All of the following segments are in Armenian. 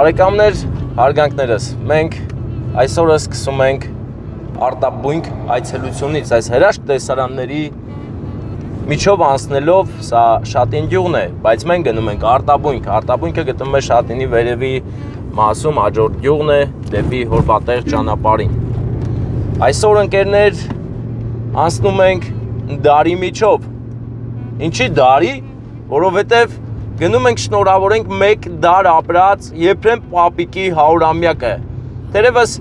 Բարեկամներ, հարգանքներս, մենք այսօր սկսում ենք արտաբույնք այցելությունից, այս հրաշք տեսարանների միջով անցնելով, սա Շատին գյուղն է, բայց մենք գնում ենք արտաբույնք, արտաբույնքը գտնվում է Շատինի վերևի մասում, հաջորդ գյուղն է, դեպի Հորպատեղ ճանապարհին։ Այսօր ընկերներ անցնում ենք դարի միջով։ Ինչի դարի, որովհետև գնում ենք շնորհավորենք մեկ դար ապրած Եփրեմ պապիկի 100-ամյակը։ Թերևս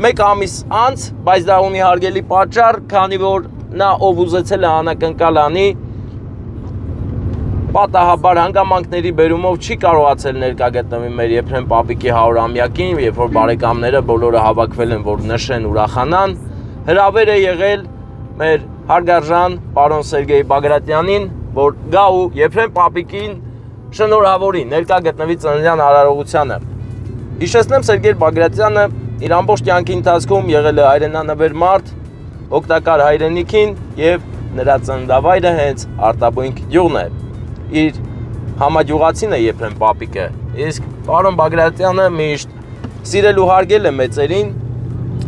մեկ ամիս անց, բայց դա ունի հարգելի պատճառ, քանի որ նա ով ուզեցել է անակնկալ անի, պատահաբար հանգամանքների բերումով չի կարողացել ներկա գտնվի մեր Եփրեմ պապիկի 100-ամյակին, երբ որ բարեկամները բոլորը հավաքվել են, որ նշեն, ուրախանան, հրավեր է եղել մեր հարգարժան պարոն Սերգեյ Բագրատյանին, որ գա ու Եփրեմ պապիկին շնորհավորի, ներկա գտնվի ծննդյան արարողությանը։ Հիշեցնեմ, Սերգեյ Բագրատյանը իր ամբողջ կյանքի ընթացքում եղել է հայրենանվեր մարդ, օգտակար հայրենիքին եւ նրա ծննդավայրը հենց Արտաբույնք գյուղն է։ Իր համագյուղացին է Եփրեմ պապիկը։ Իսկ պարոն Բագրատյանը միշտ սիրել ու հարգել է մեծերին,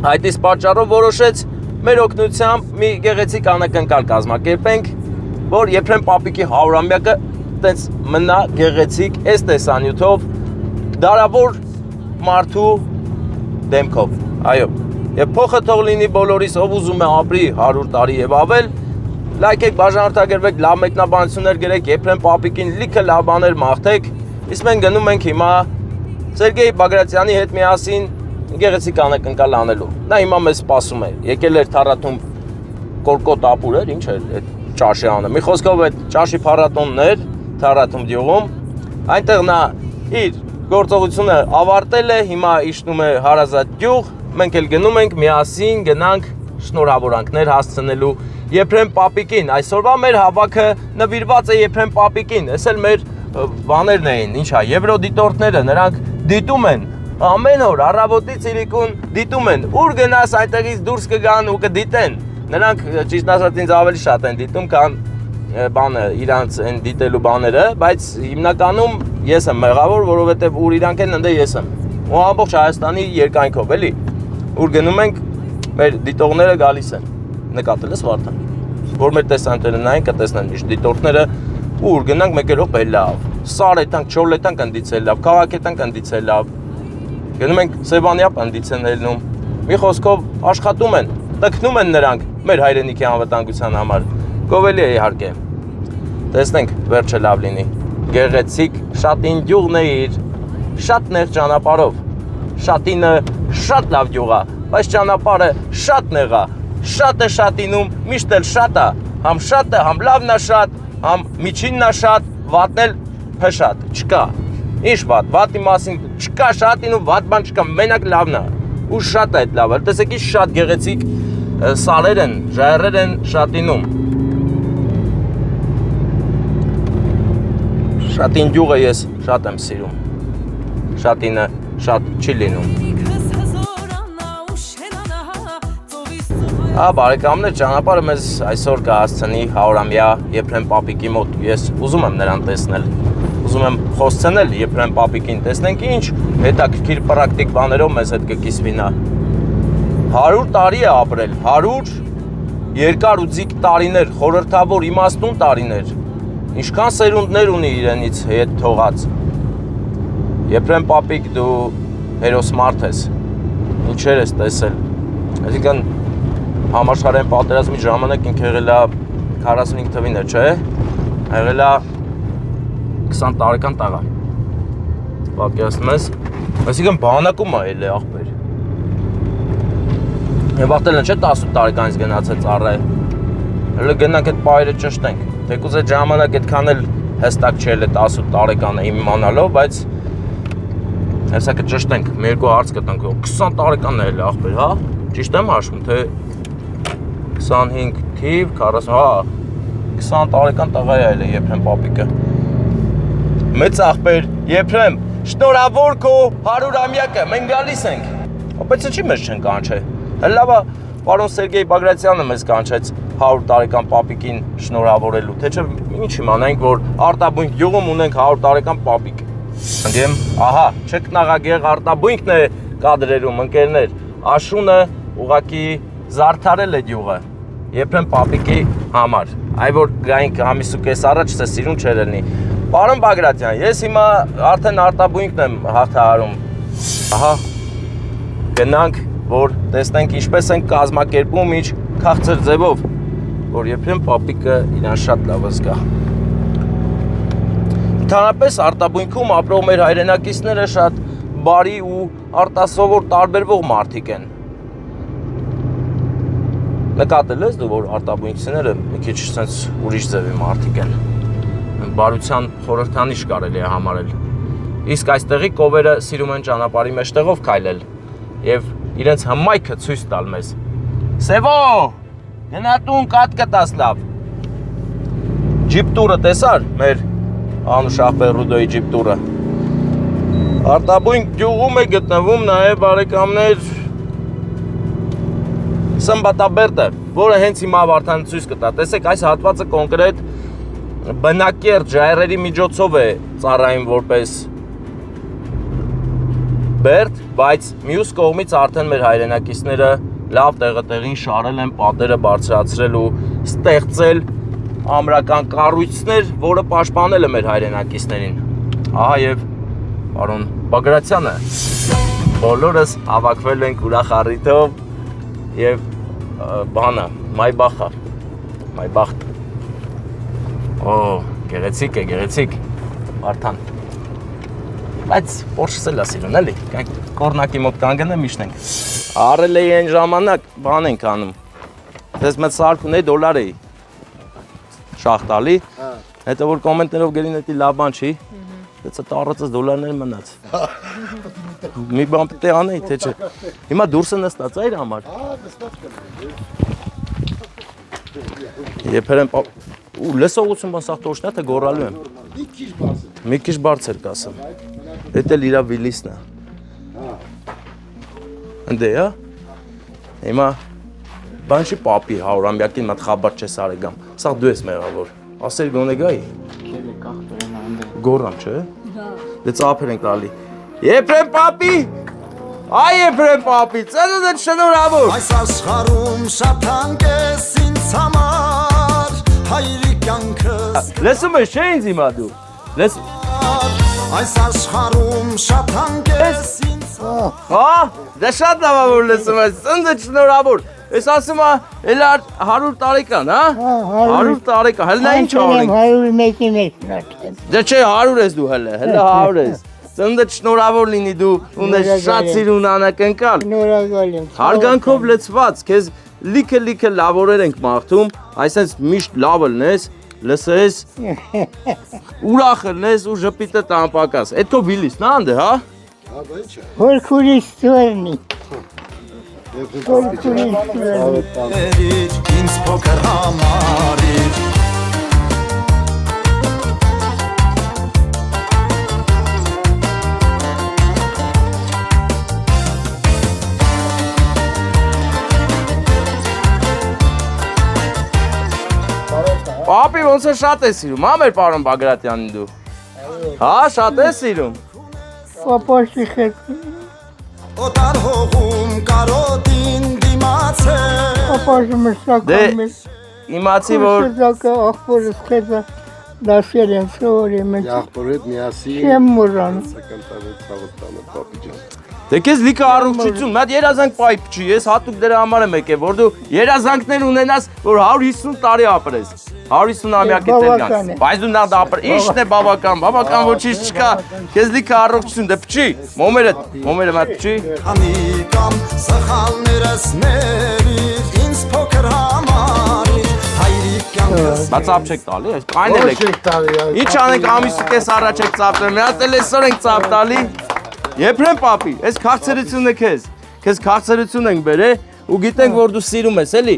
այդ իսկ պատճառով որոշեց մեր օգնությամբ մի գեղեցիկ անակնկալ կազմակերպենք, որ Եփրեմ պապիկի 100-ամյակը տենց մնա գեղեցիկ այս տեսանյութով դարավոր մարդու դեմքով։ Այո, եւ փոխը թող լինի բոլորիս, ով ուզում է ապրի 100 տարի եւ ավել, լայքեք, բաժանորդագրվեք, լավ մեկնաբանություններ գրեք, Եփրեմ պապիկին լիքը լավ բաներ մաղթեք։ Իսկ մենք գնում ենք հիմա Սերգեյ Բագրատյանի հետ միասին գեղեցիկ անակնկալ անելու։ Նա հիմա մեզ սպասում է։ Եկել էր Թարաթում կորկոտ ապուր էր, ինչ էր այդ ճաշի անը։ Մի խոսքով այդ ճաշի փառատոնն էր Թարաթում գյուղում։ Այնտեղ նա իր գործողությունը ավարտել է, հիմա իջնում է հարազատ գյուղ։ Մենք էլ գնում ենք միասին գնանք շնորհավորանքներ հասցնելու Եփրեմ պապիկին։ Այսօրվա մեր հավաքը նվիրված է Եփրեմ պապիկին։ Էս էլ մեր բաներն էին, ինչա, եվրոդիտորդները, նրանք դիտում են ամեն օր առավոտից իրիկուն դիտում են, ուր գնաս այնտեղից դուրս կգան ու կդիտեն։ Նրանք ճիշտ ասած ինձ ավելի շատ են դիտում, քան բանը իրանց են դիտելու բաները, բայց հիմնականում ես եմ մեղավոր, որովհետև ուր իրանք են, ընդ ես եմ։ Ու ամբողջ Հայաստանի երկայնքով, էլի։ Ուր գնում ենք, մեր դիտողները գալիս են։ Նկատել ես Վարդան, որ մեր տեսանյութերը նայեն, կտեսնեն միշտ դիտորդները, ուր գնանք մեկ րոպե լավ, Սարեթանք, Չորլեթանք ընդիցել լավ, Քաղաքեթանք ընդիցել լավ, գնում ենք Սևանյապ ընդիցեն ելնում, մի խոսքով աշխատում են, տքնում են նրանք մեր հայրենիքի անվտանգության համար, գովելի է իհարկե, տեսնենք վերջը լավ լինի, գեղեցիկ Շատին գյուղն է իր, շատ նեղ ճանապարհով, Շատինը շատ լավ գյուղ է, բայց ճանապարհը շատ նեղ է, շատ է Շատինում, միշտ էլ շատ է, համ շատ է, համ լավն է շատ, համ միջինն է շատ, վատն էլ փշատ, չկա, ինչ վատ, վատի մասին չկա Շատինում, վատ բան չկա, մենակ լավն է, ու շատ է այդ լավը, տեսեք ինչ շատ գեղեցիկ սարեր են, ժայռեր են Շատինում, Շատին գյուղը ես շատ եմ սիրում, Շատինը շատ չի լինում։ Բարեկամներ, ճանապարհը մեզ այսօր կհասցնի 100-ամյա Եփրեմ պապիկի մոտ։ Ես ուզում եմ նրան տեսնել, ուզում եմ խոսցնել Եփրեմ պապիկին, տեսնենք ինչ հետաքրքիր պրակտիկ բաներով մեզ հետ կկիսվի նա։ 100 տարի է ապրել, 100 երկար ու ձիգ տարիներ, խորհրդավոր իմաստուն տարիներ։ Ինչքան սերունդներ ունի իրենից հետ թողած։ Եփրեմ պապիկ, դու հերոս մարդ ես, ինչեր ես տեսել, այսինքն համաշխարհային պատերազմի ժամանակ ինքը եղել է 45 թվին է, չէ՞, եղել է 20 տարեկան տղա, պատկերացնում ես, այսինքն բանակում է ել է աղբեր, և աղտել են չէ 18 տարեկանից գնացել ծառայ, հələ գնանք այդ պայրը ճշտենք, թեկուզ այդ ժամանակ այդքան էլ հստակ չէ էլ այդ 18 տարեկանը իմանալով, բայց հեսա կճշտենք, մի երկու հարց կտանք, 20 տարեկան է ել աղբեր, հա, ճիշտ եմ հաշվում, թե 25 թիվ, 40, հա, 20 տարեկան տղա է այլ է Եփրեմ պապիկը։ Մեծ աղբեր, Եփրեմ, շնորհավոր քո 100-ամյակը, մենք գալիս ենք։ Բայց ինչի մեզ չեն կանչել։ Լավ է, պարոն Սերգեյ Բագրատյանը մեզ կանչեց 100 տարեկան պապիկին շնորհավորելու, թե չէ ինչ իմանանք, որ Արտաբույնք գյուղում ունենք 100 տարեկան պապիկ։ Անգեմ, ահա, չկնաղագեղ արտաբույնքն է կադրերում, ընկերներ, Աշունը ուղակի զարդարել է գյուղը, Եփրեմ պապիկի համար, այ որ գայինք ամիս ու կես առաջ սա սիրուն չէր լինի։ Պարոն Բագրատյան, ես հիմա արդեն արտաբույնքն եմ հաղթահարում, ահա, գնանք, որ տեսնենք ինչպես են կազմակերպում իջ քաղցր ձևով, որ Եփրեմ պապիկը իրան շատ լավ զգա։ Ընդհանրապես արտաբույնքում ապրող մեր հայրենակիցները շատ բարի ու արտասովոր տարբերվող մարդիկ են։ Նկատել ես դու, որ արտաբույնքիցները մի քիչ sense ուրիշ ձևի մարդիկ են։ Բարության խորհրդանիշ կարելի է համարել։ Իսկ այստեղի կովերը սիրում են ճանապարհի մեջտեղով քայլել եւ իրենց հմայքը ցույց տալ մեզ։ Սևո, գնա տուն կատ կտաս լավ։ Ջիպ տուրը տեսար մեր Անուշ Ախպերուդոյի ջիպ տուրը։ Արտաբույն գյուղում է գտնվում նաև բարեկամներ Սմբատաբերդը, որը հենց հիմա Վարդան ցույց կտա։ Տեսեք, այս հատվածը կոնկրետ բնակերտ ժայռերի միջոցով է ծառայում որպես բերդ, բայց մյուս կողմից արդեն մեր հայրենակիցները լավ տեղին շարել են պատերը բարձրացրել ու ստեղծել ամրական կառույցներ, որը պաշտպանել է մեր հայրենակիցներին։ Ահա եւ պարոն Բագրատյանը բոլորս հավաքվել ենք ուրախ առիթով եւ բանը Մայբախը Մայբախ Օ գեղեցիկ է գեղեցիկ Վարդան բայց Porsche-ը լա սիրուն էլի կորնակի մոտ կանգնեմ միշտենք առել էի այն ժամանակ բան ենք անում դες մեծ սարք ունեի դոլար էի շախ տալի, հետո որ կոմենտներով գերին էտի լավ բան չի, դեցա տառածս դոլարներ մնաց։ Մի բան պետք է անեի, թե չէ։ Հիմա դուրսը նստած է իր համար։ Եփերեմ ու լսողություն բան սաղ տոշնա թե գորալու եմ։ Մի քիչ բարձր կասեմ։ Էդ էլ իրա վիլիսն է։ Ընդ է, հա։ Հիմա բան չի պապի 100-ամյակին մատ խաբար չես արեգամ, սաղ դու ես մեղավոր, ասեր գոնե գայի։ Գորամ չէ։ Դե ծափեր ենք տալի։ Եփրեմ պապի, այ Եփրեմ պապի, ծնունդը շնորհավոր։ Այս աշխարհում շատ հանգես ինձ համար, հայրի կյանքս։ Լսում ես չէ ինձ հիմա դու։ Այս աշխարհում շատ հանգես ինձ։ Հա, դե շատ լավ որ լսում ես, ծնունդը շնորհավոր։ Ես ասում էլ 100 տարեկան, հա? 100 տարեկան, հələ նա ինչ անենք։ 101-ի մեջ։ Դե չէ 100 ես դու հələ 100 ես։ Ծննդը շնորհավոր լինի դու ունես շատ սիրուն անակնկալ։ Շնորհակալ եմ։ Հարգանքով լցված, քեզ լիքը լավորեր ենք մաղթում, այսպես միշտ լավ լնես, լսես, ուրախ լնես ու ժպիտը տանպակաս։ Էդ քո վիլիսն է անդե, հա? Հա, բա ի՞նչ է։ Որ քուրիս ծորնի։ Ինձ փոքր համարիր Պապի ոնց է շատ է սիրում, հա մեր պարոն Բագրատյանին դու։ Հա, շատ է սիրում։ Պապաշի հետ։ Օտար հողում կարոտին դիմացել Պապաշը մշտական մեզ։ Իմացի որ Շրջակա աղբորս խեզա դասեր են սովորի մեջ։ Աղբոր հետ միասին Չեմ մոռանում։ Սականտանը ցավոտանը պապի ջան։ Դե քեզ լիքը առողջություն, մի հատ երազանք պայփ չի, ես հատուկ դրա համար եմ եկել, որ դու երազանքներ ունենաս, որ 150 տարի ապրես։ 150-ամյակի տերգան։ Բայց դու նա դա ապր, ի՞նչն է բավական ոչինչ չկա։ Քեզ լիքը առողջություն, դե փչի, մոմերը մատ փչի։ Անի կամ սխալներս ներիր ինձ փոքր համարիր հայրի կյանքս Բայց ծափ չեք տալի, այս կանել եք։ Ինչ անենք ամիսը կես առաջ եք ծափել, մի հատ էլ այսօր ենք ծափ տալի։ Եփրեմ պապի, այս քաղցրությունը քեզ քաղցրություն ենք բերե ու գիտենք որ դու սիրում ես էլի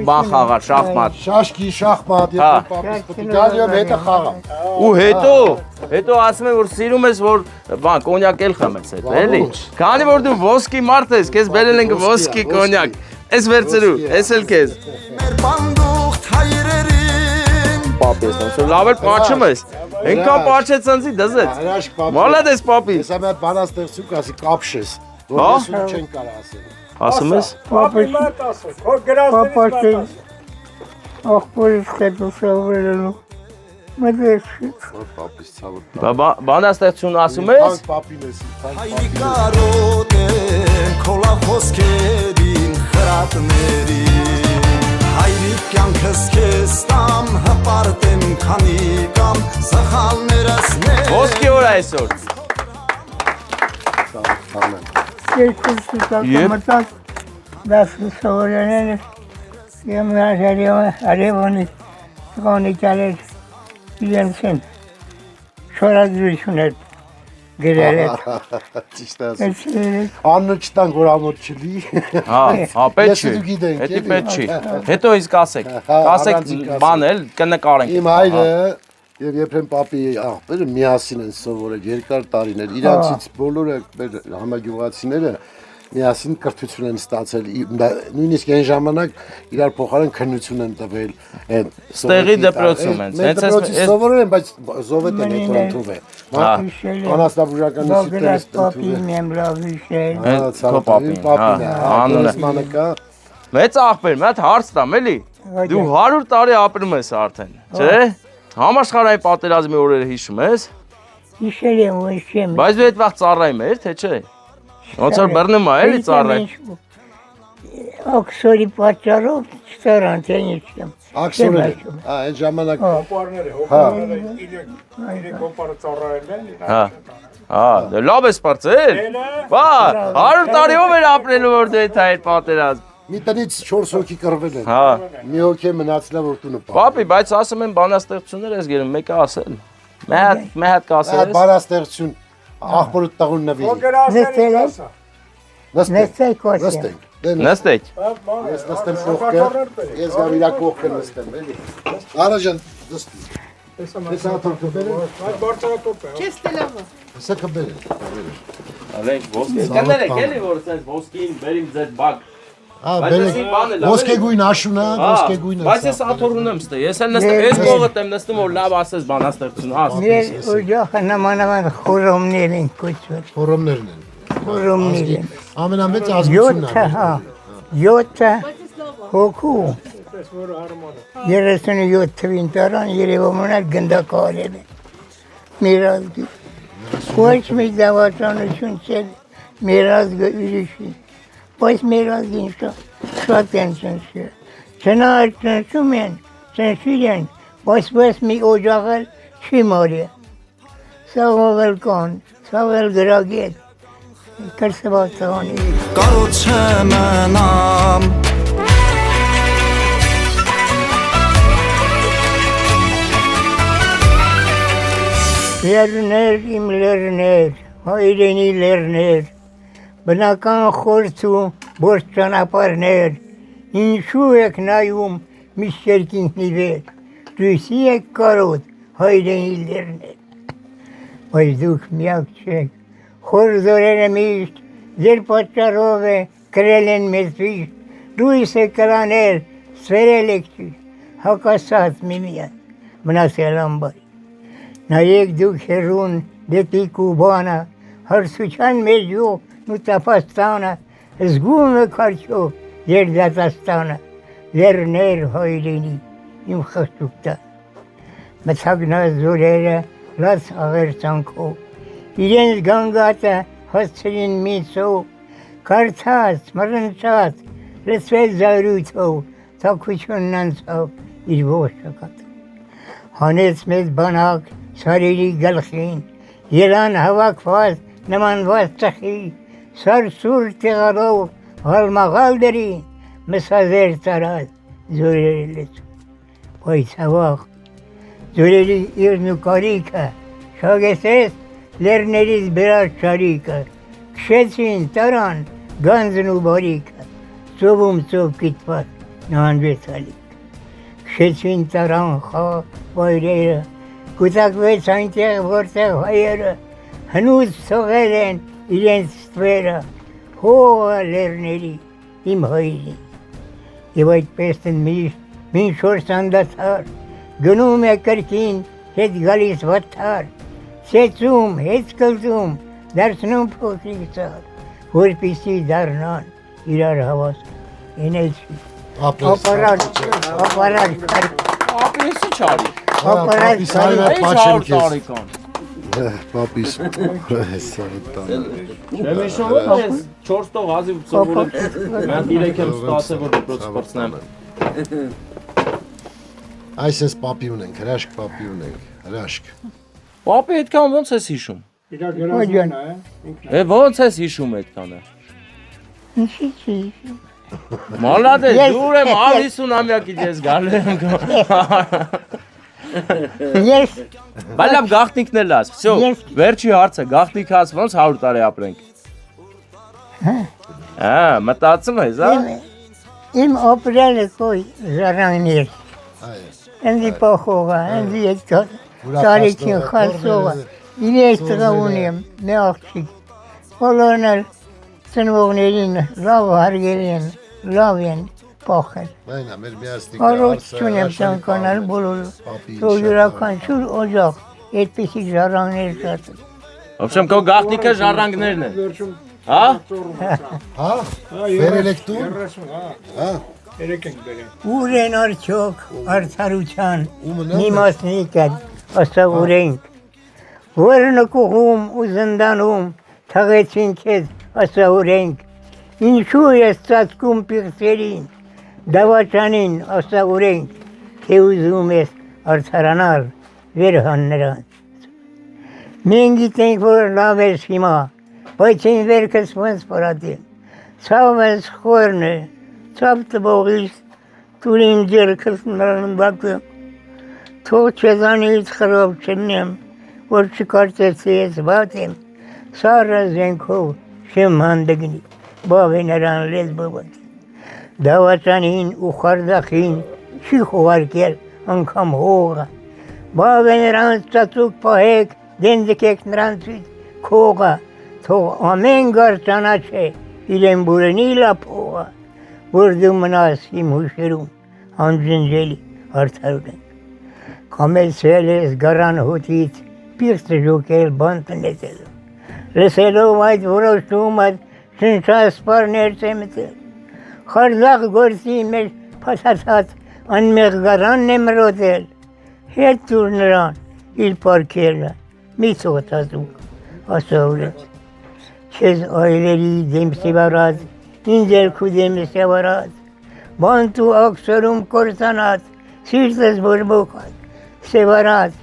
բան խաղալ, շախմատ։ Շաշկի, շախմատ, եթե պապիս պետք է գալ հետը խաղա։ Ու հետո ասում են որ սիրում ես որ բան կոնյակ էլ խմես հետո էլի։ Քանի որ դու ոսկի մարդ ես, քեզ բերել ենք ոսկի կոնյակ։ Էս վերցրու, էս էլ քեզ։ մեր բանդուղթ հայրերին պապի ես ոնց որ լավ էլ պաչում ես։ Այնքան պաչեց ցանցի դզեց։ Հրաշք պապի։ Մոլադես պապի։ Ես ամեն բանաստեղծում կասի կապշես։ Հա։ Որ ես չեն կարող ասել։ Ասում ես։ Պապաշի աղբորից հետ ուսավորելու մտեցիք։ Պապիս ցավոտ։ Բանաստեղծություն ասում ես։ Թանկ պապին ես։ Հայրիկ կարոտ է քոլա խոսքերին խրատներին Հայրիկ կյանքս քեզ տամ հպարտեմ քանի կամ սխալներս ներ Ոսկի օր այսօր։ Երկուսի տակամտակ դասը սովորել եմ արևոնի տղանի կալեր իրենցին շորադրություն էր գրել էր Ճիշտ ասում։ Աննը չտանք որ ամոթ չլի։ Հա, պետք Ես չի։ դու գիտենք, Հետի էլի։ պետք չի։ Հետո իսկ ասեք։ Հա, Կասեք առանցին կասեք։ բան էլ կնկարենք։ Իմ հայրը եւ Եփրեմ պապի աղբերը միասին են սովորել երկար տարիներ։ Իրանցից բոլորը մեր համագյուղացիները միասին կրթություն են ստացել։ Նույնիսկ այն ժամանակ իրար փոխարեն քննություն են տվել այդ Ստեղի դպրոցում են։ Մենք դպրոցի սովորել են, բայց զովետ են ընդունվել։ Հա։ Անաստաբուժականի Բոգրաս պապին եմ լավ հիշել Քո պապին։ Հա, անունը։ Մեծ աղբեր, մի հատ հարց տամ, էլի։ Դու 100 տարի ապրում ես արդեն, չէ՞։ Համաշխարհային պատերազմի օրերը հիշում ես։ Հիշել եմ ոչ չեմ Բայց դու այդ վաղ ծառայում էր, թե չէ։ Ոնց որ բռնում է, էլի ծառայ։ Աքսորի պատճառով չտարան թե ինչեմ Աքսորը։ Այն ժամանակ Հա։ Հա, դե լավ ես բարձել։ Բա, 100 տարիով էր ապրելու որ դու այդ հայր պատերազմ։ մի տնից 4 հոգի կռվել են։ Հա։ Մի հոգի մնացել է որ տունը պահ։ Պապի, բայց ասում են բանաստեղծություններ ես գերում, մեկը ասել։ Մի հատ կասել Այդ ես։ բարաստեղծություն աղբորը տաղուն նվի։ Նստել եմ Նստել կոսեմ Նստենք։ Դե Նստեք։ ես նստեմ կողքը։ Ես գամ իրա կողքը նստեմ, էլի։ Արաջան նստի։ Ես աթոր կբերեմ։ Հեսա կբերեմ։ Ալենք ոսկե։ Կներեք էլի որ sense ոսկին բերիմ ձեր բակ։ Բայց ոսկեգույն աշունա, ոսկեգույնը։ Բայց ես աթորուն եմ ստե։ Ես էլ նստեմ, ես կողդ եմ նստում որ լավ ասես բանաստեղծություն աս։ Մեր օջախը նմանավան խորոմներ են կոչվել Ֆորումներն են։ խորոմներ են Ամենամեծ ազգությունն 7 հոգու 37 թվին տարան Երևանում էլ գնդակարել են մեր ազգի ոչ մի դավաճանություն չէ մեր ազգը ուրիշի բայց մեր ազգին շատ են ծնշել չնայած ծնշում են ծնշիր են բայց մի օջախել չի մարի սաղվել կան սաղվել գրագետ կրսվացանի Կարոտ չմնամ Լերներ իմ լերներ, հայրենի լերներ, բնական խորց ու բորց ճանապարհներ, ինչու եք նայում միշտ երկինքնի վեր, դույսի եք կարոտ հայրենի լերներ, բայց դուք միակ չեք, խոր զորերը միշտ ձեր պատճառով է կրել են մեզ վիշտ, դույս է կրաներ, սվերել եք ճիշտ, հակասած միմիան, մնացել ամբար Նայեք դուք հերուն դեպի Կուբանը, հարսության մեջով ու տապաստանը, զգում եք արդյոք ձեր դատաստանը, լերներ հայրենի, իմ խղճուկտա։ Մցագնած զորերը լաց աղերցանքով, իրենց գանգատը հասցրին միցով, կարդաց, մռնչաց, լսվեց զայրույթով, թաքությունն անցավ իր ողջ շակատը։ Հանեց մեծ բանակ Սարերի գլխին, երան հավաքված նմանված ծխի, սարսուր տեղալով հալմաղալ դրին, մսազեր ծարած զորերի լեցում։ Բայց հավախ, զորերի իրն ու կարիքը, շագեսես լերներից բերած շարիկը, քշեցին տարան գանձն ու բարիքը, ծովում ծով կիտված նահանջեց ալիք։ Քշեցին տարան խաղ վայրերը, Կուտակվեց այնտեղ, որտեղ հայերը հնուց թողել են իրենց ստվերը, հողը լերների իմ հայրի։ Եվ այդպես են միշտ մինչ որ սանդացար, գնում է կրկին, հետ գալիս վթար, սեցում, հետ կլծում, դարձնում փոքրիկ ծառ, որպիսի դառնան իրար հավաս, ենեցի, ապարար, Ապրեսի չարի։ ապարար, Ինչ 100 տարեկան։ Պապիս սարտան։ Չեմ հիշում ես 4 տող հազիվ սովորել։ Mən 3 եմ ստացել որ դպրոց փորձնեմ։ Այս էս պապի ունենք, հրաշք պապի ունենք, հրաշք։ Պապի այդքան ոնց ես հիշում։ օջան, Ոնց ես հիշում այդքանը։ ինչի չի, Մալադե, Ես- դուր եմ 50-ամյակից ես գալու եմ։ ես, Բայց լավ գաղտնիքն էլ աս։ Всё, Ես- վերջի հարցը, գաղտնիք աս ոնց 100 տարի ապրենք։ Մտածում ես, հա։ իմ ապրելը կոյ ժառանգներ, Այո։ ընդի պախողը, ընդի այդ տարիքին խալսողը, իրես տղա ունեմ, մի աղջիկ, բոլորն էլ ծնվողներին լավ հարգել են, լավ են պախել, Այնա մեր միասնիկը առողջություն եմ ցանկանալ բոլորը, որ յուրաքանչյուր օջախ այդպիսի ժառանգներ շատ են։ Ոբշեմ քո գաղտնիքը ժառանգներն են։ Հա։ Հա։ Վերել եք դու։ Հա։ Ուր են արդյոք արդարության Ումն է։ նիմասնիկը ասավորենք, որ նկուղում ու զնդանում թաղեցին քեզ ասավորենք, ինչու ես ծածկում պիղծերին, դավաճանին ասավորենք, թե ուզում ես արդարանալ վերհան նրանց։ Մենք գիտենք, որ լավ ես հիմա, բայց այն վերքս ոնց պարատեմ, ցավս խորն է, ցավ տվողից տուր իմ ձերքս նրան բակը, թող չեզանից խրով չնեմ, որ չկարծեցի ես վատ եմ, սառը զենքով շեմ հանդգնի, բավ է նրան լեզբվատ։ Դավաճանին ու խարդախին չի խողարկել անգամ հողը, բավ է նրանց ծածուկ պահեք, դենձկեք նրանցից քողը, թող ամեն գար ճանաչե իրեն բուրենի լափողը, որ դու մնաս իմ հուշերում անջնջելի արդարունենք։ Կամեցել ես գարան հոտից պիրծը ժոկել բան տնետել, լսելով այդ որոշումը շնչասպարներ ծեմտել, խարդախ գործի մեջ փասացած անմեղ գարանն եմ ռոտել, հետ դուր նրան իր պարքելը, մի ծողտազուկ ասավորեց, քեզ այլերի դեմ սևարած, ինձ էլ քու դեմ սևարած, բանտ ու ակսորում կործանած, սիրտս բորբոքած, սևարած,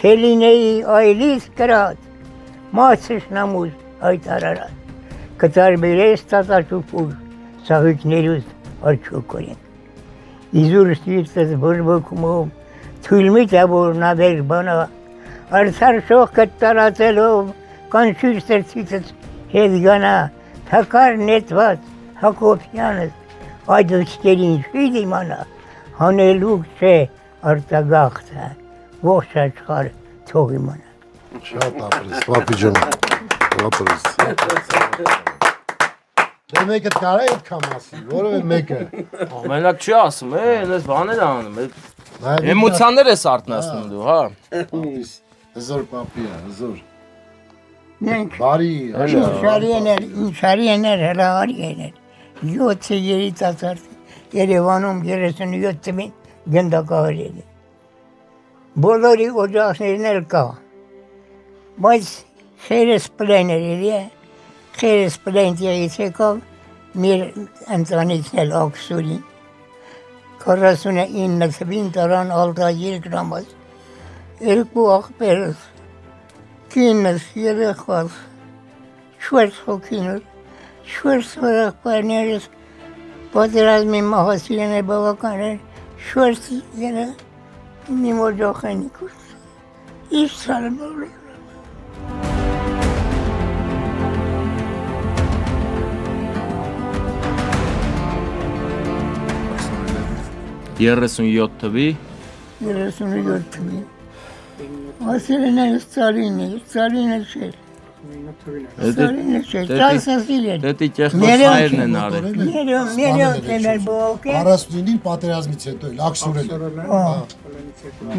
թելինեի այլիս կրած, մացս նամուզ հայտարարած, կտարբերես տատաչուպուր, սաղիքներուս արջոքորեն։ Իզուր սիրտս բորբոքումով, թույլ մի տավոր նավեր բանա, արդար շողքը տարածելով, կանչիր սրցիցս հետ գանա, թակար նետված Հակոբյանս, այդ ուստերին չի դիմանա, հանելուկ չէ արտագաղթը, ողջ աշխարհ թող իմանա։ Շատ ապրես, պապի ջան։ Ապրես։ Դե մեկը կարա այդքան ասի, որովե մեկը։ Ամենակ չի ասում, այնպես բաներ անում։ Էմոցիաներ ես արտնասնում դու, հա։ Հզոր պապի է, հզոր։ Մենք Բարի, ինչարի էներ, հրահարի էներ, 7 երիտասարդ Երևանում 37 թվին գնդակահարել է։ Բոլորի օջախներն էլ կա, բայց խերս պլեն էր է, խերս պլեն տեղից եկավ, մեր ընտանիքն էլ աքսուրին, 49 թվին տարան ալտագիր գրամած, երկու աղբերս, կինս, երեխաս, 4 հոգիներ, 4 երեխաներս պատերազմի մահացին է բավական էր, 4 երեխա մի օջախենի կուրս, իսկ սալմորը։ 37 թվի 37 թվին։ Ասել են այս Ստալինը, Ստալինը չէր։ Ստալինը չէր, Ճայսասիլ էր։ Դետի ճեղքոսներն են արել։ Ներյոն տեմեր բողոք է։ 49-ին պատերազմից հետո էլ աքսուրել։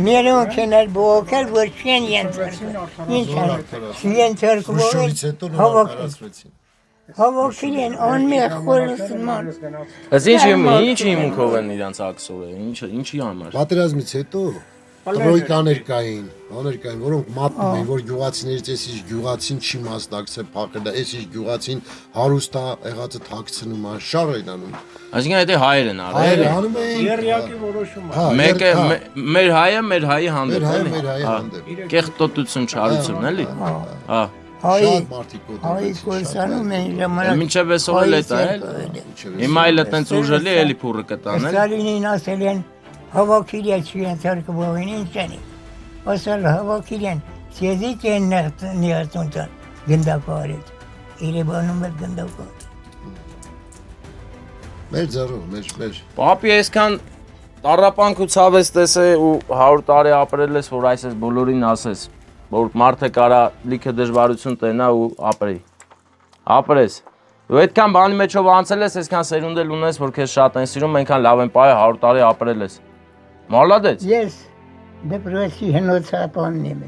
Մերոնք են էլ բողոքել, որ չեն ենթարկվել։ Ինչ են, չենթարկվել, Շորից հետո նոր հավաքել։ տարածվեցին։ Հավաքել են անմեղ խորհրդման։ Այս ինչ հիմունքով են իրանց ակսորը, ինչի համար։ Պատերազմից հետո տրոյկաներ կային, որոնք մատնում էին, որ գյուղացիներից էսիշ գյուղացին չի մասնակցել փակելը, էսիշ գյուղացին հարուստ եղածը թաքցնում է, շար են անում։ Այսինքն դա հայեր են արել։ Հայերը անում էին Երյակի որոշում է։ Մեկը մեր հայը, մեր հայի հանդեպ էլի։ մեր հայը հանդեպ։ Կեղտոտություն, չարություն էլի։ Հա։ Շատ մարդիկ Հայ կորսանում են ժամանակ։ Մինչև այսօր էլ է դա էլ։ Հիմա էլ այտենց ուժելի էլի փուրը կտան էլ։ Ստալինին ասել են հավաքել են չենթարկվել, ինչ են։ Ասել հավաքել են, սեզիք են նեղտուն գնդակարել։ Երևանում էլ գնդակար։ Մեր ձեռով, մեր։ Պապի այսքան տառապանք ու ցավես տեսե ու 100 տարի ապրել ես, որ այսպես բոլորին ասես, որ մարդը կարա լիքը դժվարություն տենա ու ապրի։ Ապրես։ Ու այդքան բանի մեջով անցել ես, այսքան սերունդ էլ ունես, որ քեզ շատ են սիրում, այնքան լավ են պահե 100 տարի ապրել ես։ Մալադեց։ Ես դեպրեսի հնոցապանն եմ։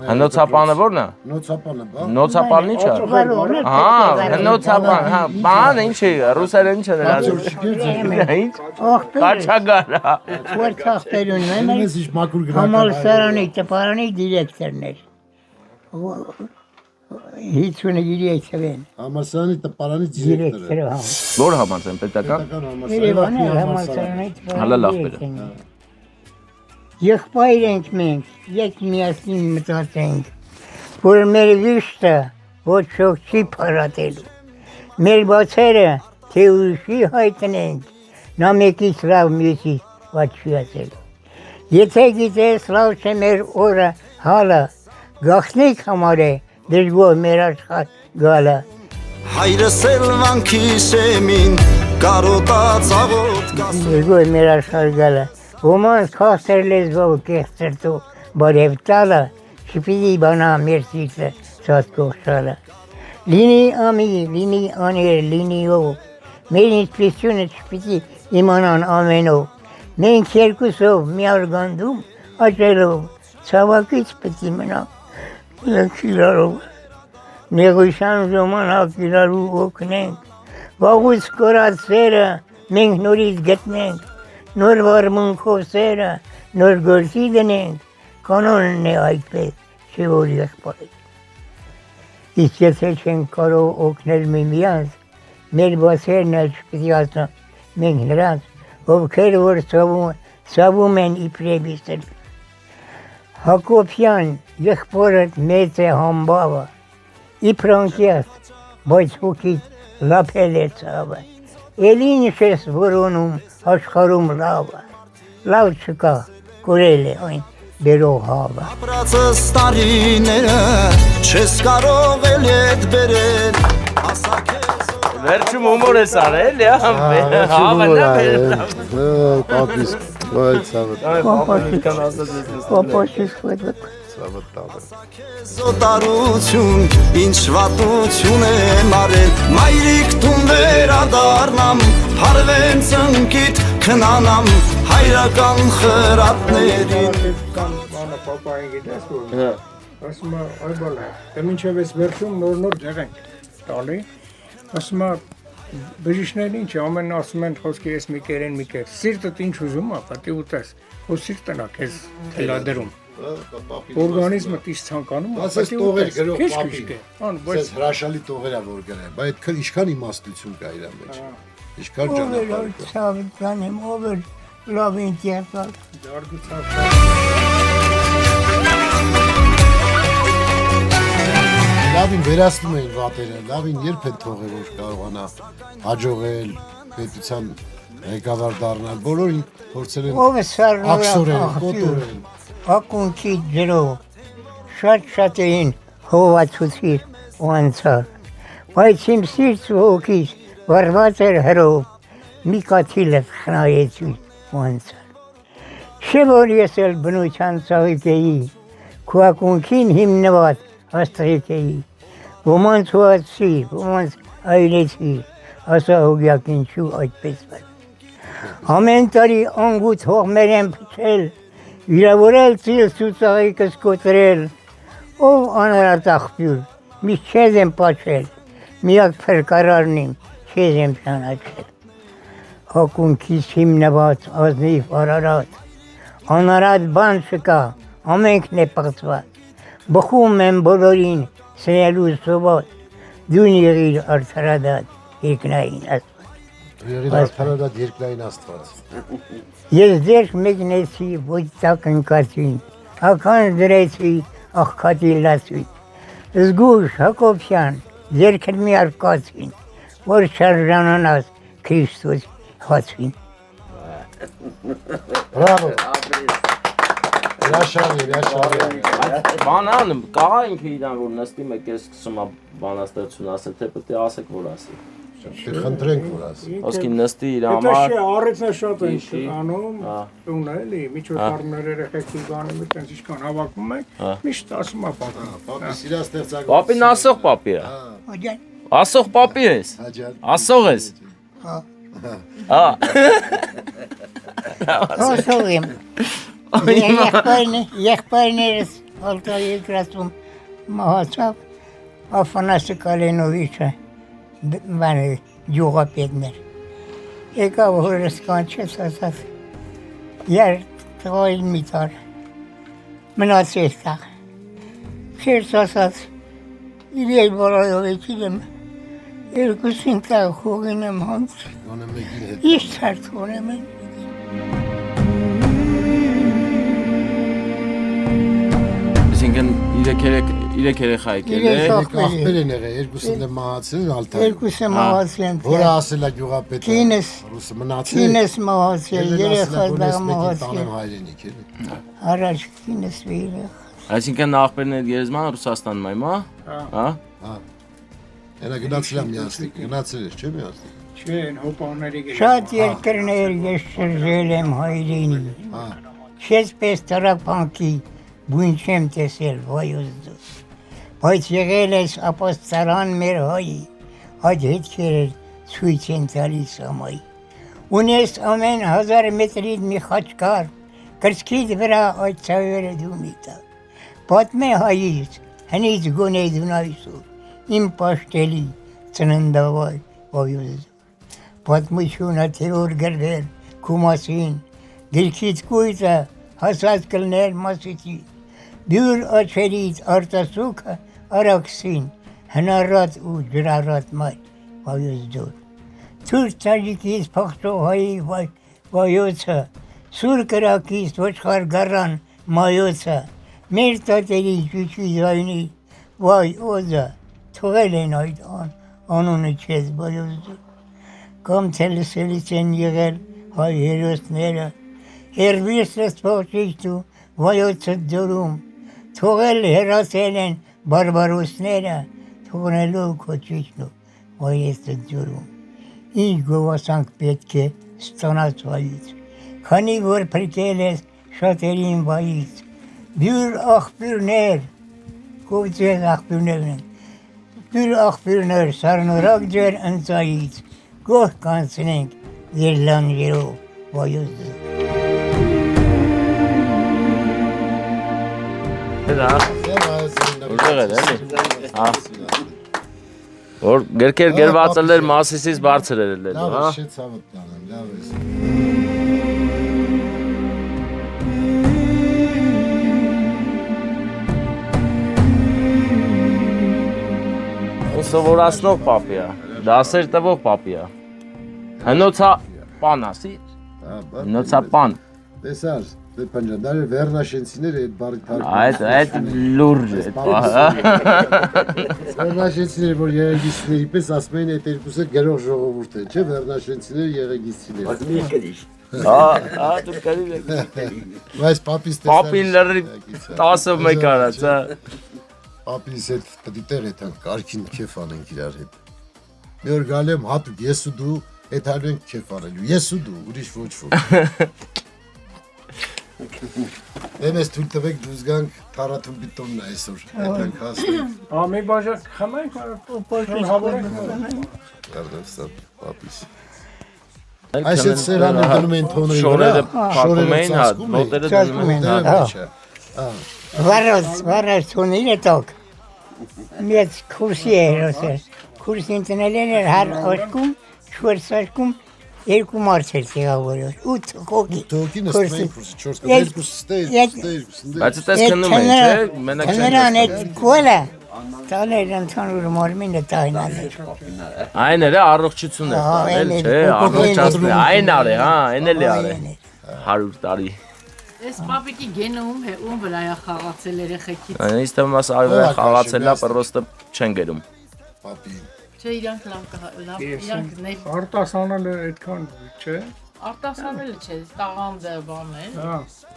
Հնոցապանը ո՞րն է։ Նոցապանը, բա։ Նոցապանն ի՞նչ է։ Հա, հնոցապան, հա, բան ինչ է, ռուսերեն ինչ է նրա։ Ինչ։ Կաչագարա։ Որ թախտերուն եմ, Ես ինչ մակուր գրական։ համալսարանի տպարանի դիրեկտորն էր։ 50 դիրեկտոր են։ Համալսարանի տպարանի դիրեկտորը։ Դիրեկտորը հա։ Որ համալսարան պետական։ Երևանի համալսարանի Հալա լավ տպարանի դիրեկտորն։ Եղբայր ենք մենք, եկ միասին մտածենք, որ մեր վիշտը ոչ ոք չի պարատելու, մեր բացերը թե ուրիշի հայտնենք, նա մեկից լավ մյուսից վատ չի ասելու։ Եթե գիտես լավ չէ մեր օրը հալը, գախնիկ համար է դժգոհ մեր աշխատ գալը։ Հայրս էլ վանքի շեմին կարոտած աղոտ կաս Դժգոհ մեր աշխատ գալը։ Ոմանց քաստեր լեզվով կեղծրտու բարև տալը, շպիդի բանա մեր սիրտը սատկող շալը։ Լինի ամի, լինի աներ, լինի ով, մեր ինչպիսյունը շպիդի իմանան ամենով, մենք երկուսով մի արգանդում աճելով, ցավակից պտի մնանք իրարով, նեղության ժամանակ իրարու օգնենք, վաղուց կորած սերը մենք նորից գտնենք, նոր վարմունքով սերը, նոր գործի դնենք, կանոնն է այդպես, չէ որ եղբայր։ Իսկ եթե չենք կարող օգնել միմյանց, մեր բացերն էլ չպետք ասնան, մենք նրանց, ովքեր որ ցավում են իբրև իսել։ Հակոբյան եղբորդ մեծ է համբավը, իբրանկյաց, բայց հոգից լափել է ցավը։ Էլ ինչ ես որոնում աշխարհում լավը, լավ չկա, կորել է այն բերող հավը։ Ապրածս տարիները չես կարող էլ ետ բերել ասա քեզ Վերջում հումոր ես արել, հավը նա բերել։ Պապիս, ոյ ցավը։ Պապաշից խոտը։ Զոտարություն, ինչ վատություն եմ արել Մայրիկ տուն վերադառնամ, հարվեն ծնկիտ քնանամ Հայրական խրատներին Կամ բանը պապային գիտես որ ասում է այ բալա դե մինչև էս վերջում նոր ձեղենք տալի ասում է բժիշկներն ինչ ամեն ասում են խոսքի ես մի կերեն մի կեր սիրտդ ինչ ուզում է պատի ուտես քո սիրտն է քեզ թելադրում օրգանիզմը տիշ ցանկանում ասես տողեր գրող քիչ պապի քիչ այս բայց հրաշալի տողերա որ գրել բայց այդ ինչքան իմաստություն կա իր մեջ ինչքան ճանապարհ կա Ցավն եմ over լավ ինտերնետ։ դարգուցավ լավին վերացնում էին վատերը լավին երբ են թողել որ կարողանա հաջողել պետության ղեկավար դառնալ բոլորին փորձել են Ով է սառնորակ աքսորել կոտորել ակունքի ջրով շատ էին հովացուցիր ու անցար, բայց իմ սիրտ ու հոգիս վարված էր հրով մի կաթիլը խնայեցի ու անցար։ Չէ որ ես էլ բնության ծաղիկ էի, քո ակունքին հիմնված աստղիկ էի, ոմանց հոացի, ոմանց այրեցի, ասա հոգյակ ինչու այդպես վար։ Ամեն տարի անգութ հողմեր եմ փչել, վիրավորել ծուցաղիկս կոտրել, ով անարատ աղբյուր, մի չեզ եմ պաչել, միակ փրկարարն իմ, չեզ եմ ճանաչել։ Հակունքից հիմնված ազնիվ արարած, անարատ բան չկա, ամենքն է պղծված, բխում եմ բոլորին սնելու սոված, դուն եղիր արդարադատ երկնային աստված։ Եղիր արդարադատ երկնային աստված։ Ես ձեր մեկնեցի ոչ տակ ընկածին, ական դրեցի աղքատի լացույց, զգուշ Հակոբյան ձերքն մի արկածին, որ շարժանանաս Քրիստոս հացին։ Բրավո։ Հրաշալի։ Բանան կա ինքը իրան որ նստի մեկ է սկսում է բանաստեղծություն ասել, թե պետք է ասեք որ ասի։ Խնդրենք որ ասի։ Ոսկի նստի իր Դա համար։ չէ, առիթը շատ են Իշի, անում, հա։ տունը էլի, միջոցառումներ երեխեքի բանը մի տենց ինչքան հավաքում ենք, միշտ ասում է պապան։ Պապի սիրած ստեղծագործություն։ Պապին ասող պապի է։ Աջան, Ասող պապի ես։ Աջան։ Ասող ես։ հա, Հա։ հոսող եմ, եղբայրներս ալտա երկրացում մահացավ, Աֆանասը Կալենովիչը, բանը ջուղապետներ, եկավ հորս կանչեց, ասաց, եր տղային մի տար, մնացեց տաղ, քերց ասաց, իրել բարայովեքին եմ, երկուսին տաղ հողին եմ հանց, Գոնե մեկին հետ։ իշ թարթուն եմ են, Այսինքն իրեք երեխա եկել է։ Աղբեր են եղել, երկուսին դե մահացել ալտար։ երկուսը մահացել Որը ասել է գյուղապետը։ Կինս, Ռուսը մնացել։ կինս մահացել, երեխաս դաղ մահացել, Տանեմ հայրենիք էլի։ առաջ կինս վիրեղ, Այսինքն աղբերն գերեզմանը Ռուսաստանում եմ, հա։ Հա։ Հենա գնացել եմ միասնիկ, գնացել ես, չէ՞ միասնիկ։ Չէ, հոպաների շատ երկրներ ես շրջել եմ հայրենի, Հա։ չեսպես տրապանքի բույն չեմ տեսել վայոց դուս, բայց եղել ես ապաստարան մեր հայի, այդ հետքերը ցույց են տալիս ամայի, ունես ամեն 1000 մետրից մի խաչկար, կրծքիդ վրա այդ ցավերը դու մի տա, պատմե հայից, հնից գոնե դունայսու, իմ պաշտելի ծննդավայ վայոց դուս, պատմությունը թերոր գրվել քու մասին, գրքից կույտը հասած կլներ մասիցի, դյուր աչերից արտասուքը արաքսին, հնարատ ու ջրարատ մայր, վայոց դուր, թուր տաջիկից փախչող հայի վայոցը, սուր կրակից ոչխար գարան մայոցը, մեր տատերի ճուճի զայնի, վայ օձը, թողել են այդ անունը չեզ վայոց դուր, կամ թե լսելից են եղել հայ հերոսները, հերվիսս փոխիչտ ու վայոցը դուրում, թողել հերացել են բարբարոսները, թողնելով քոչիչն ու վայոցը դուրում, ինչ գովասանք պետք է ստանաց վայից, քանի որ փրկել ես շատերին վայից, բյուր աղբյուրներ, կովցես աղբյուրներն են, բյուր աղբյուրներ սարնորակ ջեր ընծայից, գոհ կանցնենք ձեր լանջերով վայոց դուր։ Դա ուժեղ է, էլի։ Հա։ Որ գրքեր գրվածելեր Մասիսից բարձր էր ելել, Լավ հա։ է, շետ ցավը տանեմ, լավ է։ Սովորացնող պապի է, դասեր տվող պապի է։ Հնոցա պան ասի։ Հնոցա պան։ Տեսար, դե պանջանդարը վերնաշենցիները այդ բարի թարգում։ Այդ լուրջ է։ Վերնաշենցիները, որ եղեգիստների պես ասում են այդ երկուսը գրող ժողովուրդ են, չէ՞, վերնաշենցիները եղեգիստիները։ Հա, դու կարելի է։ Բայց պապիս տեսար։ Պապին լրի 11 արած, հա։ Պապիս հետ պետք է տեղ եթանք, կարքին քեֆ անենք իրար հետ։ Մի օր գալի եմ հատուկ ես ու դու հետ հալենք քեֆ անելու։ Ես ու դու, ուրիշ ոչ ոք։ Դե մեզ թույլ տվեք դուզ գանք Թարաթուն բիտոնն է այսօր։ Եթանք հասնենք։ Հա, մի բաժակ խմենք, հավորենք։ Կարդավ սա պապիս։ Այսինքն սերանը դնում են թոնրի շորերը վրա, փակում էին, հա, ծածկում էին, մոտերը ծածկում դնում էին, էին, հա։ վարած թոնիրը տոք։ Մեծ քուրսի էր ոսեր։ Քուրսին տնելեն էր հար ոսկում, շուրս ոսկում, երկու մարդ էր տեղավորել, 8 հոգի։ Թոքին ստեյք, 4 ստեյք, Բայց այդպես քննում էին, չէ՞, մենակ Նրան չեն։ այդ կոլը տաներ ընդհանուր մորմինը տայնալեր։ Այն էր առողջություն է, էլ չէ, առողջացնի, այն արե, հա, այն էլ է արե։ 100 տարի։ Այս պապիկի գենում է ում վրա է խաղացել երեխեքից։ Ինձ թվում է այո խաղացել է, պրոստը չեն գերում։ Պապի։ Չէ, իրանք լավ իրանք ներ Արտասանելը այդքան չէ։ արտասանելը չէ, տաղանդը բան է։ Հա,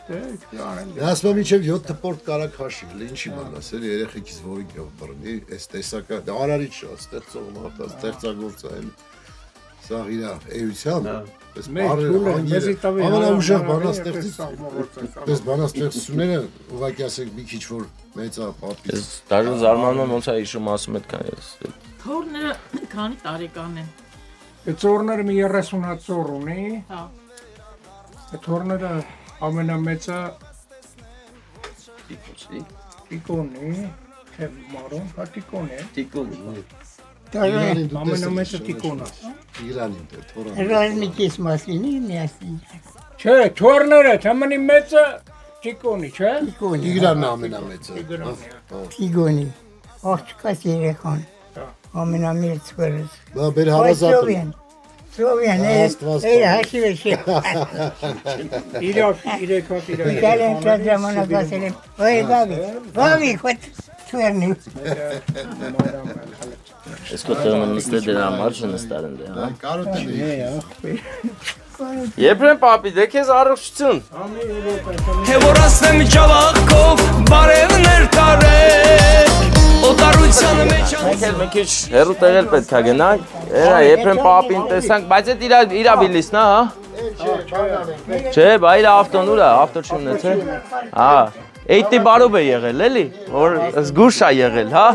դե իրանք։ Ասում եմ իջև 7 տպորտ կարա քաշի, ինչի բան ասել երեխեքից որի գավ բռնի, այս տեսակը դա արարիչ է, ստեղծող մարդա, ստեղծագործ է, սա իր էության, այս մեզի տավի ամենաուժեղ բանաստեղծից, այս բանաստեղծությունները ուղղակի ասենք մի քիչ որ մեծա պապի։ Ես դաժան զարմանում եմ ոնց է հիշում ասում այդքան ես։ Թորները քանի տարեկան են։ Այդ ծորները մի 30 հատ ծոր ունի։ Հա։ Այդ ծորները ամենամեծը տիկոնի, թե մարոն, հա տիկոն է։ Ամենամեծը տիկոնը։ Իրանին դե թորան։ Ռազմիկից մասինի միասին։ Չէ, թորները, թամանի մեծը տիկոնի, չէ։ Իրանն ամենամեծը։ Տիգոնի, աղջկաց երեխան, ամենամիտ ծվերս։ Բա բեր հարազատը։ Սովյան, էր հաշիվ է շեխ։ Իրակ։ Իտալ են շատ ժամանակ ասել եմ, ոյ բավի, խոտ ծվերնի։ Ես կոտեղն եմ նստել դրա համար չնստար են դե, հա։ Կարոտ է։ Եփրեմ պապի, դե քեզ առողջություն։ Թե որ ասեմ ջավախքով բարևներ տարել օտարությանը մեջ Մենք էլ մի քիչ հեռու տեղեր պետք է գնանք։ Էրա Եփրեմ պապին տեսանք, բայց այդ իրա բիլիսն է, հա։ Չէ, բա իր ավտոն ուր է, ավտո չի ունեցել։ Հա, էյտի բարով է եղել, էլի, որ զգուշ է եղել, հա։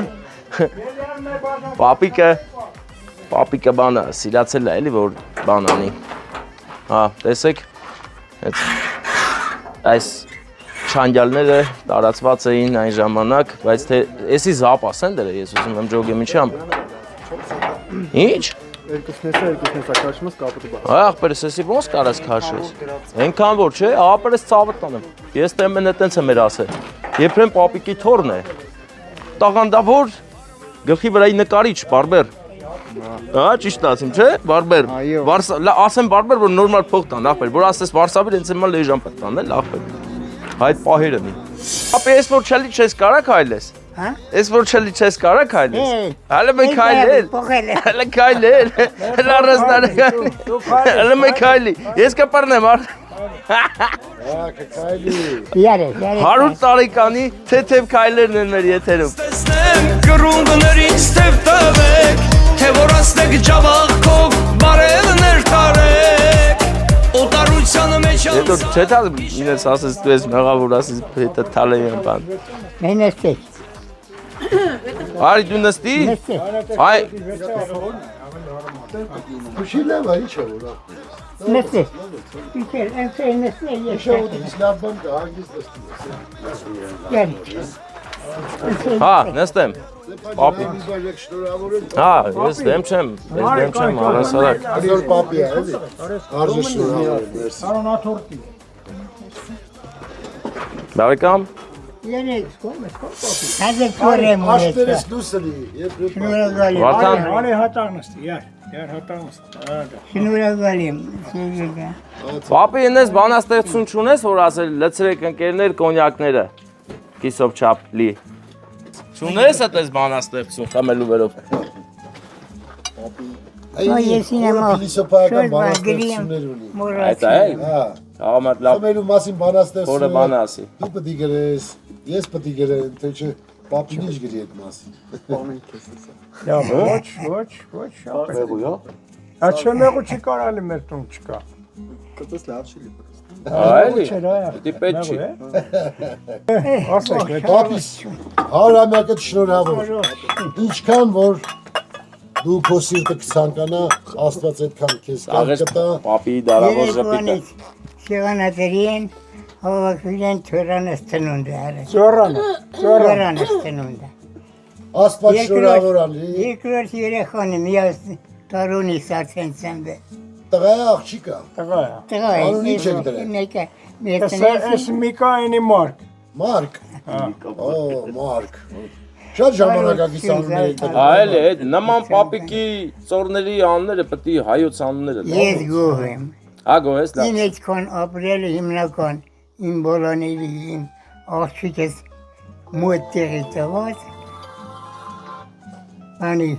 Պապիկը բանը սիրացել է, էլի, որ բան անի։ Հա, տեսեք, այս չանջալները տարածված էին այն ժամանակ, բայց թե էսի զապաս են դրել, ես ուզում եմ ջոգեմ ինչի ամ։ Ինչ? Երկուսնեսա քաշմաս կապտի բա։ Ախպերս էսի ոնց կարաս քաշես։ Այնքան որ չէ, ահապերս ցավը տանեմ։ Ես տեմն է տենց եմ էր ասել։ Եփրեմ պապիկի թորն է։ Տաղանդավոր գլխի վրայի նկարիչ, բարբեր։ Հա, ճիշտ ասեմ, չէ, բարբեր։ Ասեմ բարբեր, որ նորմալ փող տան, ախպեր, որ ասես Վարշավիր ինձ հիմա լեժան պետք տանել, ախպեր։ Այդ պահերը մի։ Ապա ես որ չելի չես կարա քայլես։ Հա։ Ես որ չելի չես կարա քայլես։ Հələ մենք քայլել։ Հələ քայլել։ Հələ ռազմարական։ Հələ մենք քայլի։ Ես կպռնեմ առ։ Յարե, 100 տարեկանի թեթև քայլերն են մեր եթերում։ տեսնեմ կրունգներից թև տվեք թե որ ասեք ջավախքով բարևներ տարեք օտարությանը մեջ Հետո չէ՞ տալ ինձ ասես դու ես մեղավոր ասես հետը թալեի եմ բան։ նստեք, Արի դու նստի։ Այ Քուշի լավ է, ի՞նչ է որ։ նստեք, իքեր, ընցել նստեք, ես Շոուտից լավ բան կա, հագից նստի։ յարի, հա, նստեմ։ Պապի։ Շնորհավոր եմ։ Հա, ես դեմ չեմ, առանցարակ։ Այսօր պապի է, էլի։ Արժե շնորհավոր եմ, մերսի։ Արանաթորտի։ Բարեկամ։ երեք, հազր կորեմ Աշտերես լուսելի, Եփրեմ։ շնորհակալ եմ, Վարդան, Արի հատանստի, յար հատանստի։ շնորհակալ եմ, պապի ինես բանաստեղծություն չունես, որ ասել լցրեք ընկերներ կոնյակները։ Կիսով չափլի։ Չունես այդպես բանաստեղծություն խմելու վերով։ ես ինեմ Փիլիսոփայական բանաստեղծություններ ունի։ Այդ է։ Հա, Աղամատ լավ։ խմելու մասին բանաստեղծություն։ Որը բան ասի։ Դու պետք է գրես, ես պետք է գրեմ, թե չէ պապին ինչ գրի այդ մասին։ Լավ, ոչ, շապ։ Մեղույա։ Աչե մեղու չի կարալի մեր տուն չկա։ Կտես լավ չի լիպ։ Այլի։ Չերա։ Դի պետք չի։ Ասեք, Պապիս հարամյակը շնորհավոր։ Ինչքան որ դու քո սիրտը կցանկանա, Աստված այդքան քեզ Աղես կտա։ պապի դարավոր ժպիտը։ Երեկոանից շեղանատերին հավաքվին թորանս տնունդը արել։ Ծորանը, ծորանը։ Թորանս տնունդը։ Աստված շնորհավոր ալի։ Երկրորդ երեխան միաս տարոնի սարցենցանբե։ Տղայ աղջիկա։ Տղա։ Տղա Անուն ինչ եք դրել։ Մեկը Էս մերտնես Միկայինի մարկ։ Մարկ։ Օ, Մարկ։ Շատ ժամանակակից անուններ եք դրել։ Այլ է, այդ նման պապիկի ծորների անունները պետք է հայոց անունները ես գոհ եմ։ Ագո ես լավ։ Իմ այդքան ապրել հիմնական իմ բոլաների իմ աղջիկս մոտ տեղի տված անի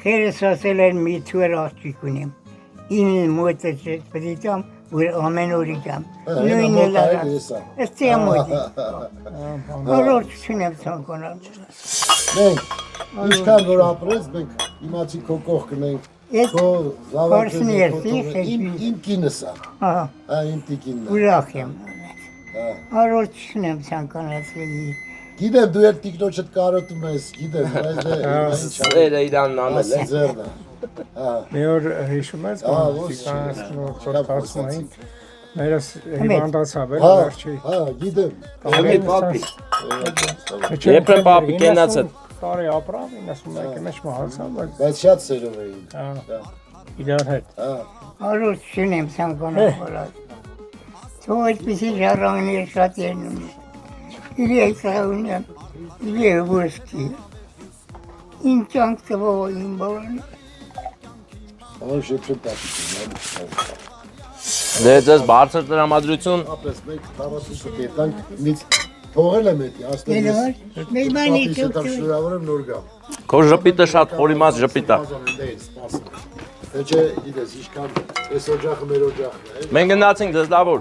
խերս ասել են մի թուր աղջիկ ունեմ իմ մոտը պետք է տամ որ ամեն օր իջամ նույնը լավ ես մոտ որոշ չունեմ ցանկանալ Մենք ինչքան որ ապրես, մենք իմացի քո կողքն ենք։ Ես Քո Փորձն երթի, իմ կինս է։ ահա Իմ տիկինն է։ ուրախ եմ որոշ չունեմ ցանկանալ Գիտեմ դու էլ տիկնոջդ կարոտում ես, գիտեմ, բայց Սերը իրան անել է։ ձեռնա։ Մի օր հիշում ես բանտացնային մերս հիվանդացավ էլ վերջի Գիտեմ։ Եմի պապի։ Եփրեմ պապի կենացը։ տարի ապրավ 91-ի մեջ մահացավ Բայց շատ սերով էին։ իրար հետ որոշ չունեմ ցանկանալ Թող այդպիսի ժառանգներ շատ են ունի Իրեքա ունեմ Եվոսկի Իմ ճանք տվող իմ բոլորի Ամեն շեփշեփ տաշ։ Դե ձեզ բարձր տրամադրություն։ Ապրես մենք թավասուսը կետանք ինձ թողել եմ էդի աստեղ։ Մեր բանի շնորհավոր եմ նոր գամ։ Քո ժպիտը շատ խորիմաց ժպիտ է։ Թե չէ, գիտես, ինչքան այս օջախը մեր օջախն է։ Մենք գնացինք ձեզ լավոր։